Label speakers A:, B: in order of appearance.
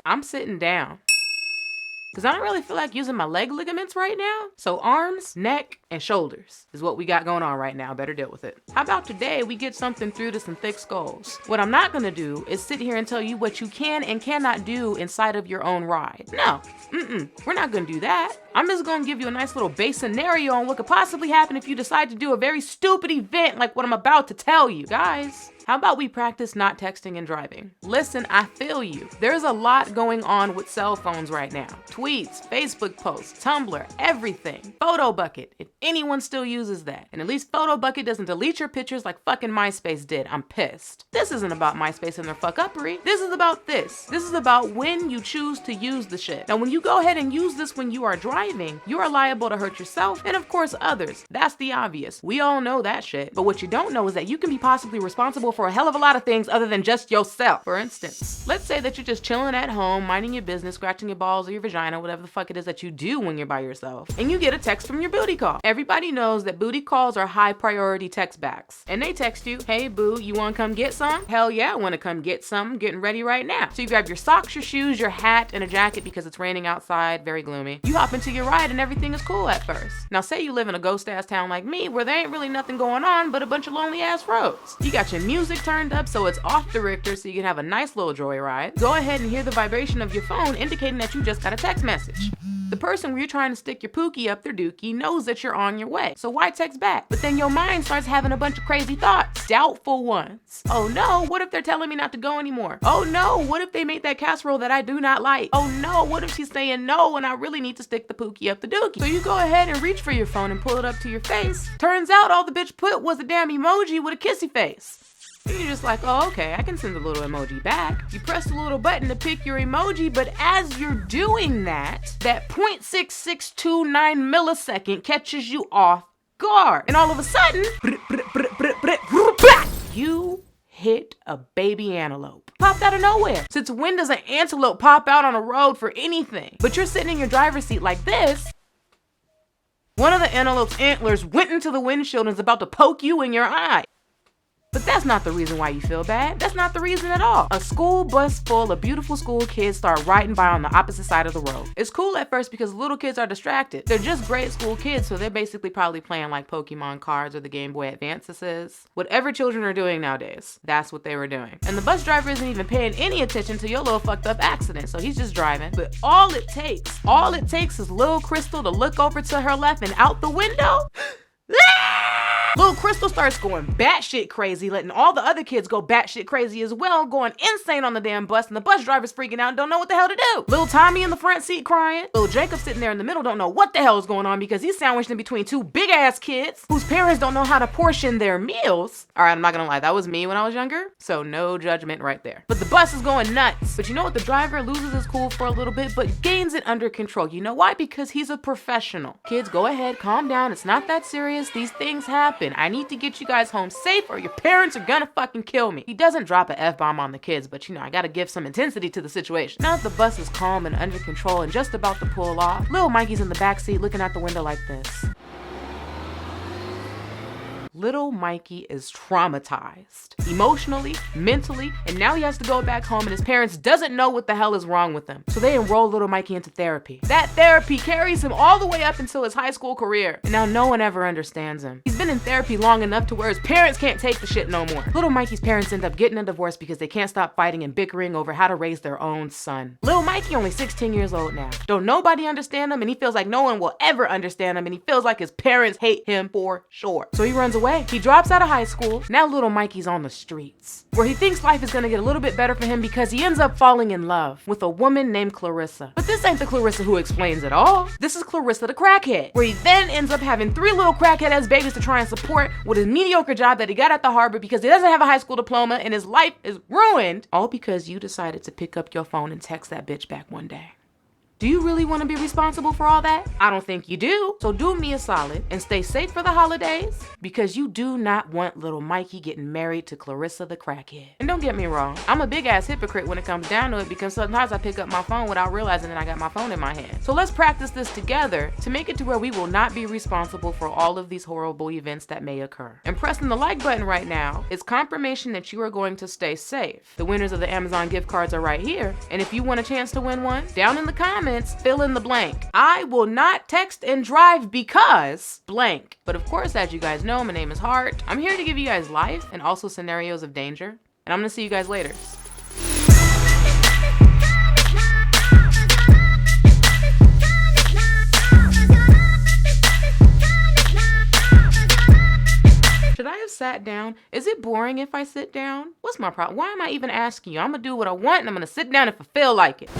A: I'm sitting down. Because I don't really feel like using my leg ligaments right now. So arms, neck, and shoulders is what we got going on right now. Better deal with it. How about today we get something through to some thick skulls? What I'm not going to do is sit here and tell you what you can and cannot do inside of your own ride. No, we're not going to do that. I'm just going to give you a nice little base scenario on what could possibly happen if you decide to do a very stupid event like what I'm about to tell you. Guys, how about we practice not texting and driving? Listen, I feel you. There's a lot going on with cell phones right now. Tweets, Facebook posts, Tumblr, everything. Photo Bucket, if anyone still uses that. And at least Photo Bucket doesn't delete your pictures like fucking MySpace did. I'm pissed. This isn't about MySpace and their fuck-uppery. This is about this. This is about when you choose to use the shit. Now, when you go ahead and use this when you are driving, you are liable to hurt yourself and, of course, others. That's the obvious. We all know that shit. But what you don't know is that you can be possibly responsible for a hell of a lot of things other than just yourself. For instance, let's say that you're just chilling at home, minding your business, scratching your balls or your vagina, whatever the fuck it is that you do when you're by yourself, and you get a text from your booty call. Everybody knows that booty calls are high priority text backs. And they text you, hey boo, you wanna come get some? Hell yeah, I wanna come get some. Getting ready right now. So you grab your socks, your shoes, your hat, and a jacket because it's raining outside, very gloomy. You hop into your ride and everything is cool at first. Now say you live in a ghost ass town like me where there ain't really nothing going on but a bunch of lonely ass roads. You got your music turned up so it's off the Richter so you can have a nice little joyride. Go ahead and hear the vibration of your phone indicating that you just got a text message. The person where you're trying to stick your pookie up their dookie knows that you're on your way, so why text back? But then your mind starts having a bunch of crazy thoughts, doubtful ones. Oh no, what if they're telling me not to go anymore? Oh no, what if they made that casserole that I do not like? Oh no, what if she's saying no and I really need to stick the pookie up the dookie? So you go ahead and reach for your phone and pull it up to your face. Turns out all the bitch put was a damn emoji with a kissy face. And you're just like, oh, okay, I can send a little emoji back. You press the little button to pick your emoji, but as you're doing that 0.6629 millisecond catches you off guard. And all of a sudden, you hit a baby antelope. Popped out of nowhere. Since when does an antelope pop out on a road for anything? But you're sitting in your driver's seat like this. One of the antelope's antlers went into the windshield and is about to poke you in your eye. But that's not the reason why you feel bad. That's not the reason at all. A school bus full of beautiful school kids start riding by on the opposite side of the road. It's cool at first because little kids are distracted. They're just grade school kids, so they're basically probably playing like Pokemon cards or the Game Boy Advance this is. Whatever children are doing nowadays, that's what they were doing. And the bus driver isn't even paying any attention to your little fucked up accident, so he's just driving. But all it takes is little Crystal to look over to her left and out the window. Little Crystal starts going batshit crazy, letting all the other kids go batshit crazy as well, going insane on the damn bus, and the bus driver's freaking out and don't know what the hell to do. Little Tommy in the front seat crying. Little Jacob sitting there in the middle don't know what the hell is going on because he's sandwiched in between two big ass kids whose parents don't know how to portion their meals. All right, I'm not gonna lie, that was me when I was younger, so no judgment right there. But the bus is going nuts. But you know what? The driver loses his cool for a little bit, but gains it under control. You know why? Because he's a professional. Kids, go ahead, calm down. It's not that serious. These things happen. I need to get you guys home safe or your parents are gonna fucking kill me. He doesn't drop an F-bomb on the kids, but you know, I gotta give some intensity to the situation. Now that the bus is calm and under control and just about to pull off, little Mikey's in the backseat looking out the window like this. Little Mikey is traumatized, emotionally, mentally, and now he has to go back home and his parents doesn't know what the hell is wrong with him. So they enroll little Mikey into therapy. That therapy carries him all the way up until his high school career. And now no one ever understands him. He's been in therapy long enough to where his parents can't take the shit no more. Little Mikey's parents end up getting a divorce because they can't stop fighting and bickering over how to raise their own son. Little Mikey only 16 years old now. Don't nobody understand him and he feels like no one will ever understand him and he feels like his parents hate him for sure. So he runs away. He drops out of high school. Now little Mikey's on the streets, where he thinks life is gonna get a little bit better for him because he ends up falling in love with a woman named Clarissa. But this ain't the Clarissa who explains it all. This is Clarissa the crackhead, where he then ends up having 3 little crackhead ass babies to try and support with his mediocre job that he got at the harbor because he doesn't have a high school diploma and his life is ruined, all because you decided to pick up your phone and text that bitch back one day. Do you really want to be responsible for all that? I don't think you do. So do me a solid and stay safe for the holidays, because you do not want little Mikey getting married to Clarissa the crackhead. And don't get me wrong, I'm a big ass hypocrite when it comes down to it, because sometimes I pick up my phone without realizing that I got my phone in my hand. So let's practice this together to make it to where we will not be responsible for all of these horrible events that may occur. And pressing the like button right now is confirmation that you are going to stay safe. The winners of the Amazon gift cards are right here. And if you want a chance to win one, down in the comments, fill in the blank. I will not text and drive because blank. But of course, as you guys know, my name is Hart. I'm here to give you guys life and also scenarios of danger. And I'm gonna see you guys later. Should I have sat down? Is it boring if I sit down? What's my problem? Why am I even asking you? I'm gonna do what I want and I'm gonna sit down if I feel like it.